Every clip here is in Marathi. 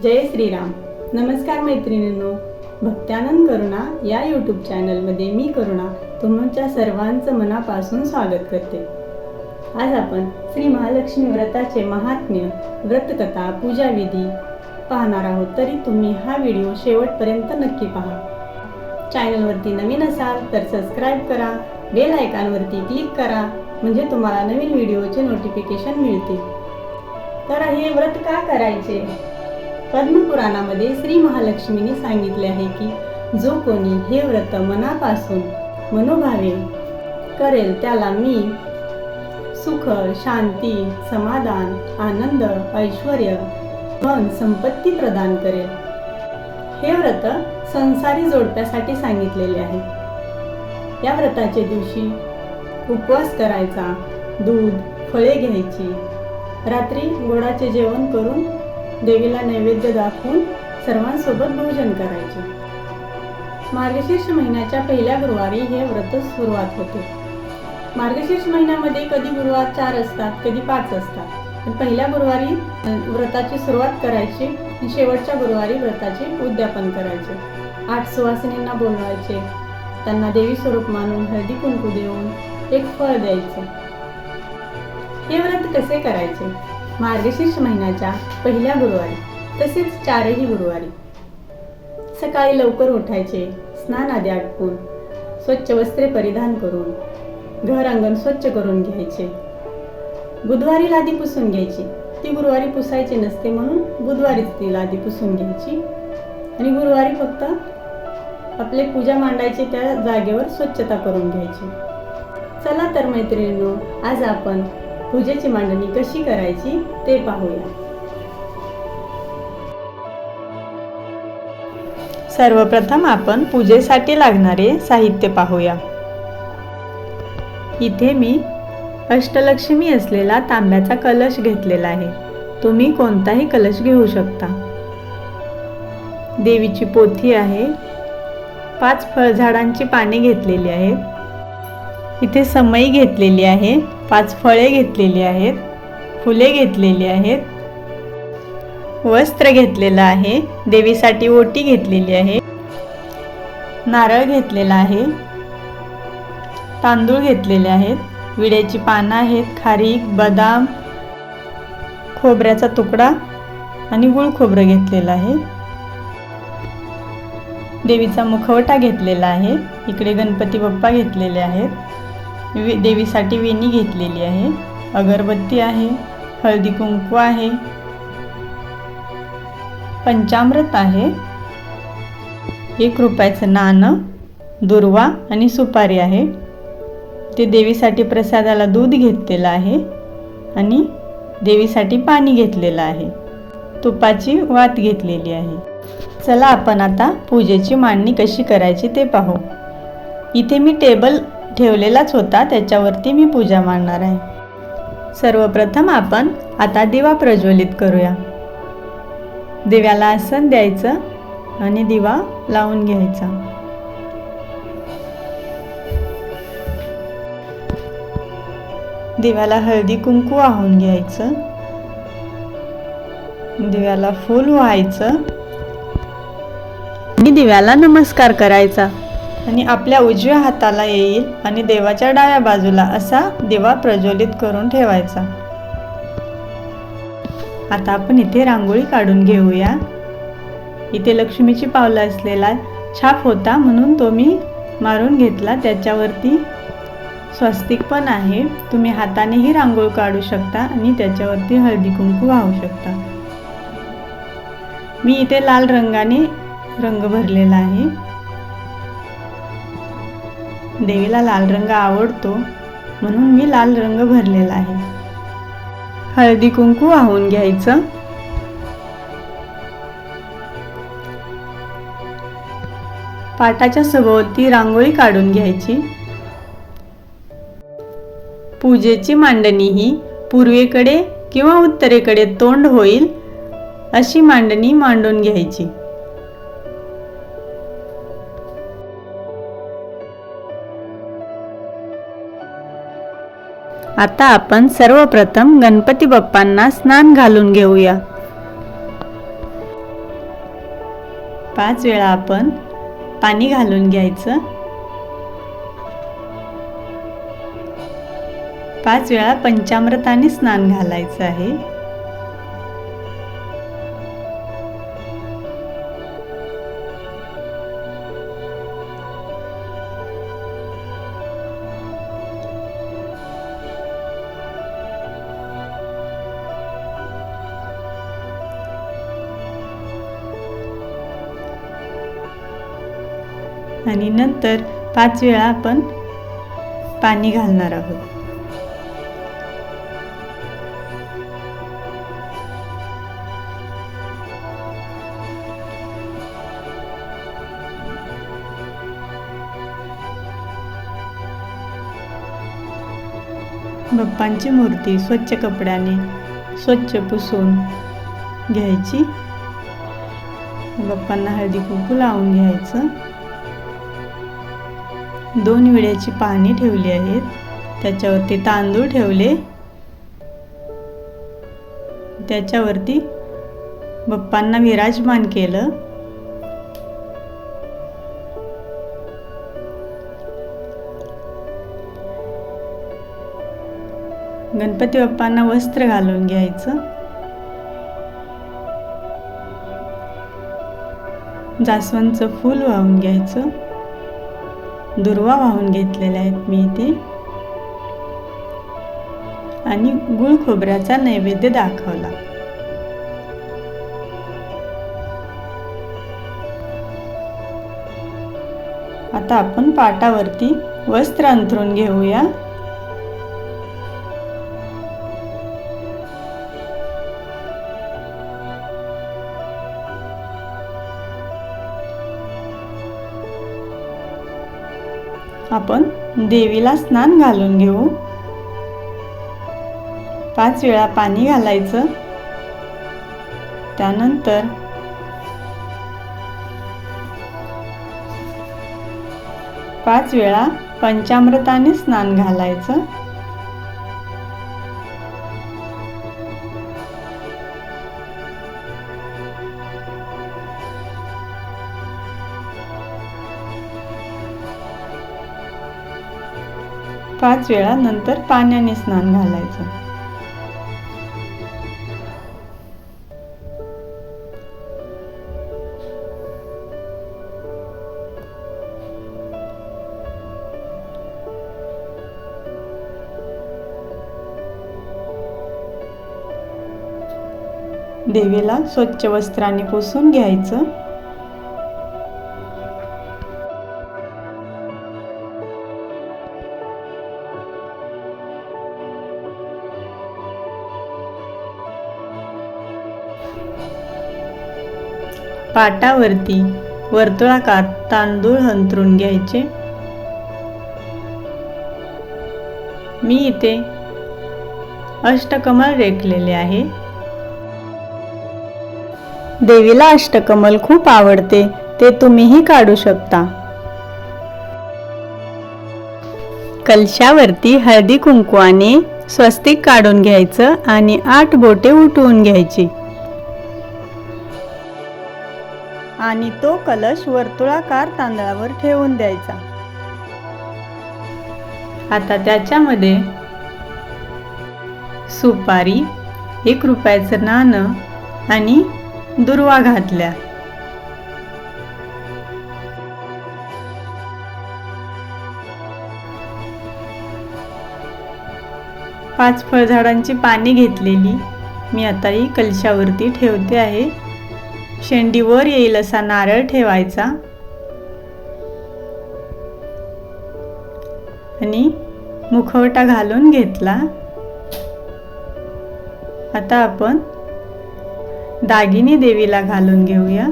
जय श्रीराम. नमस्कार मैत्रिणींनो, भक्त्यानंद करुणा या यूट्यूब चॅनलमध्ये मी करुणा तुमच्या सर्वांचं मनापासून स्वागत करते. आज आपण श्री महालक्ष्मी व्रताचे महात्म्य, व्रतकथा, पूजाविधी पाहणार आहोत. तरी तुम्ही हा व्हिडिओ शेवटपर्यंत नक्की पहा. चॅनलवरती नवीन असाल तर सबस्क्राईब करा, बेल आयकॉनवरती क्लिक करा, म्हणजे तुम्हाला नवीन व्हिडिओचे नोटिफिकेशन मिळतील. तर हे व्रत का करायचे? पद्मपुराणामध्ये श्री महालक्ष्मीने सांगितले आहे की जो कोणी हे व्रत मनापासून मनोभावे करेल त्याला मी सुख, शांती, समाधान, आनंद, ऐश्वर्य, धन, संपत्ती प्रदान करेल. हे व्रत संसारी जोडप्यासाठी सांगितलेले आहे. या व्रताच्या दिवशी उपवास करायचा, दूध, फळे घ्यायची, रात्री गोडाचे जेवण करून देवीला नैवेद्य दाखवून सर्वांसोबत भोजन करायचे. मार्गशीर्ष महिन्याच्या पहिल्या गुरुवारी हे व्रत सुरुवात होते. मार्गशीर्ष महिन्यामध्ये कधी गुरुवार 4 असतात, कधी 5 असतात. पण पहिल्या गुरुवारी व्रताची सुरुवात करायची आणि शेवटच्या गुरुवारी व्रताचे उद्यापन करायचे. 8 सुवासिनींना बोलवायचे, त्यांना देवी स्वरूप मानून हळदी कुंकू देऊन एक फळ द्यायचं. हे व्रत कसे करायचे? मार्गशीर्ष महिन्याच्या पहिल्या गुरुवारी तसेच 4ही गुरुवारी सकाळी लवकर उठायचे, स्नान आदी आटपून स्वच्छ वस्त्रे परिधान करून घर अंगण स्वच्छ करून घ्यायचे. बुधवारी लादी पुसून घ्यायची. ती गुरुवारी पुसायची नसते म्हणून बुधवारीच ती लादी पुसून घ्यायची आणि गुरुवारी फक्त आपले पूजा मांडायची त्या जागेवर स्वच्छता करून घ्यायची. चला तर मैत्रिणींनो, आज आपण पूजेची मांडणी कशी करायची ते पाहूया. सर्वप्रथम आपण पूजेसाठी लागणारे साहित्य पाहूया. इथे मी अष्टलक्ष्मी असलेला तांब्याचा कलश घेतलेला आहे. तुम्ही कोणताही कलश घेऊ शकता. देवीची पोथी आहे. 5 फळझाडांची पाने घेतलेली आहेत. इथे समई घेतलेली आहे. 5 फळे घेतलेली आहेत. फुले घेतलेली आहेत. वस्त्र घेतलेलं आहे. देवीसाठी ओटी घेतलेली आहे. नारळ घेतलेला आहे. तांदूळ घेतलेले आहेत. विड्याची पानं आहेत. खारीक, बदाम, खोबऱ्याचा तुकडा आणि गुळ खोबरं घेतलेलं आहे. देवीचा मुखवटा घेतलेला आहे. इकडे गणपती बाप्पा घेतलेले आहेत. देवीसाठी वेणी घेतलेली आहे. अगरबत्ती आहे. हळदी कुंकू आहे. पंचामृत आहे. 1 रुपयाचं नाणं, दुर्वा आणि सुपारी आहे. ते देवीसाठी प्रसादाला दूध घेतलेलं आहे आणि देवीसाठी पाणी घेतलेलं आहे. तुपाची वात घेतलेली आहे. चला आपण आता पूजेची मांडणी कशी करायची ते पाहू. इथे मी टेबल ठेवलेलाच होता, त्याच्यावरती मी पूजा मांडणार आहे. सर्वप्रथम आपण आता दिवा प्रज्वलित करूया. दिव्याला आसन द्यायचं आणि दिवा लावून घ्यायचा. दिव्याला हळदी कुंकू वाहून घ्यायचं. दिव्याला फूल व्हायचं आणि दिव्याला नमस्कार करायचा आणि आपल्या उजव्या हाताला येईल आणि देवाच्या डाव्या बाजूला असा दिवा प्रज्वलित करून ठेवायचा. आता आपण इथे रांगोळी काढून घेऊया. इथे लक्ष्मीची पावलं असलेला छाप होता म्हणून तो मी मारून घेतला. त्याच्यावरती स्वस्तिक पण आहे. तुम्ही हातानेही रांगोळी काढू शकता आणि त्याच्यावरती हळदी कुंकू वाहू शकता. मी इथे लाल रंगाने रंग भरलेला आहे. देवीला लाल रंग आवडतो म्हणून मी लाल रंग भरलेला आहे. हळदी कुंकू वाहून घ्यायचं. पाटाच्या सभोवती रांगोळी काढून घ्यायची. पूजेची मांडणी ही पूर्वेकडे किंवा उत्तरेकडे तोंड होईल अशी मांडणी मांडून घ्यायची. आता आपण सर्वप्रथम गणपती बाप्पांना स्नान घालून घेऊया. 5 वेळा आपण पाणी घालून घ्यायचं. 5 वेळा पंचामृताने स्नान घालायचं आहे. आणि नंतर 5 वेळा आपण पाणी घालणार आहोत. बाप्पांची मूर्ती स्वच्छ कपड्याने स्वच्छ पुसून घ्यायची. बाप्पांना हळदी कुंकू लावून घ्यायचं. 2 विड्याची पाने ठेवली आहेत, त्याच्यावरती तांदूळ ठेवले, त्याच्यावरती बाप्पांना विराजमान केलं. गणपती बाप्पांना वस्त्र घालून घ्यायचं. जास्वंदचं फूल वाहून घ्यायचं. दुर्वा वाहून घेतलेल्या आहेत मी इथे. आणि गुळ खोबऱ्याचा नैवेद्य दाखवला. आता आपण पाटावरती वस्त्र अंथरून घेऊया. आपण देवीला स्नान घालून घेऊ. 5 वेळा पाणी घालायचं. त्यानंतर पाच वेळा पंचामृताने स्नान घालायचं. पाच वेळा नंतर पाण्याने स्नान घालायचं. देवीला स्वच्छ वस्त्राने पुसून घ्यायचं. पाटावरती वर्तुळाकार तांदूळ अंथरून घ्यायचे. मी इथे अष्टकमल रेखलेले आहे. देवीला अष्टकमल खूप आवडते, ते तुम्हीही काढू शकता. कलशावरती हळदी कुंकवाने स्वस्तिक काढून घ्यायचं आणि 8 बोटे उठवून घ्यायची आणि तो कलश वर्तुळाकार तांदळावर ठेवून द्यायचा. आता त्याच्यामध्ये सुपारी, 1 रुपयाचं नाणं आणि दुर्वा घातल्या. 5 फळझाडांची पाने घेतलेली मी आता ही कलशावरती ठेवते आहे. शेंडी वर येईल असा नारळ ठेवायचा आणि मुखवटा घालून घेतला. आता आपण दागिने देवीला घालून घेऊया.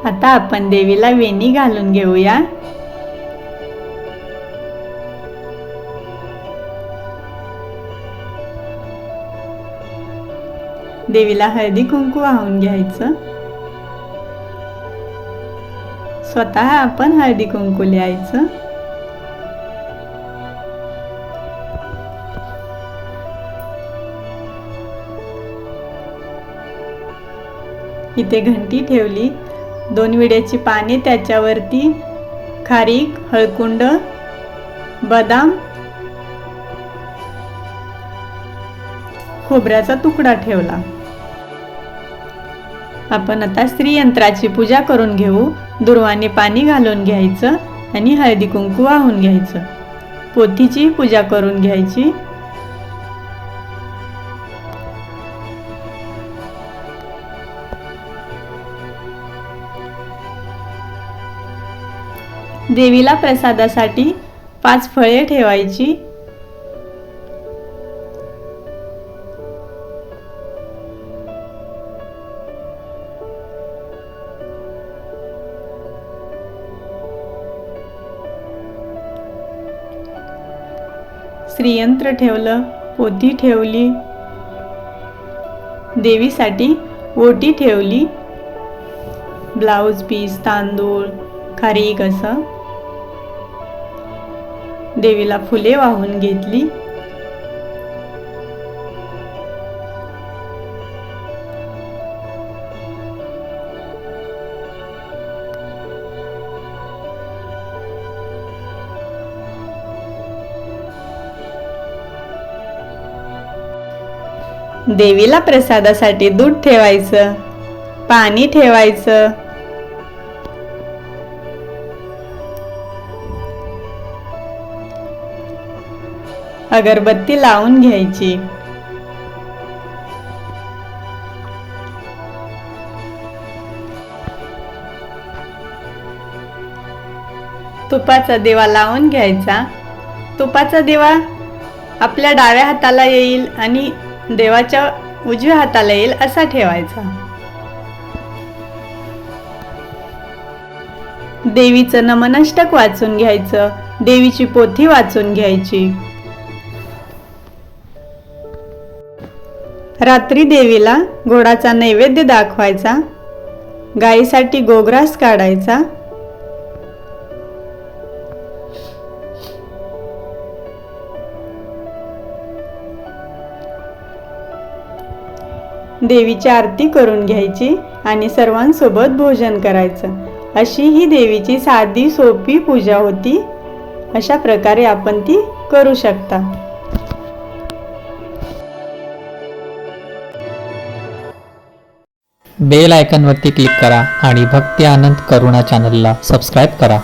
आता आपण देवीला वेणी घालून घेऊया. देवीला हळदी कुंकू वाहून घ्यायचं. स्वतः आपण हळदी कुंकू लिहायचं. इथे घंटी ठेवली, 2 विड्याची पाने, त्याच्यावरती खारीक, हळकुंड, बदाम, खोबऱ्याचा तुकडा ठेवला. आपण आता श्रीयंत्राची पूजा करून घेऊ. दुर्वाने पाणी घालून घ्यायचं आणि हळदी कुंकू वाहून घ्यायचं. पोथीची पूजा करून घ्यायची. देवीला प्रसादासाठी 5 फळे ठेवायची. श्रीयंत्र ठेवलं, पोथी ठेवली, देवीसाठी ओटी ठेवली, ब्लाऊज पीस, तांदूळ, खारीक असं. देवीला फुले वाहून घेतली. देवीला प्रसादासाठी दूध ठेवायचं, पाणी ठेवायचं. अगरबत्ती लावून घ्यायची. तुपाचा दिवा लावून घ्यायचा. तुपाचा दिवा आपल्या डाव्या हाताला येईल आणि देवाच्या उजव्या हाताला येईल असा ठेवायचा. देवीचं नमनष्टक वाचून घ्यायचं. देवीची पोथी वाचून घ्यायची. रात्री देवीला गोडाचा नैवेद्य दाखवायचा. गाईसाठी गोग्रास काढायचा. देवीची आरती करून घ्यायची आणि सर्वांसोबत भोजन करायचं. अशी ही देवीची साधी सोपी पूजा होती. अशा प्रकारे आपण ती करू शकता. बेल आयकॉनवरती क्लिक करा आणि भक्ती आनंद करुणा चॅनलला सबस्क्राईब करा.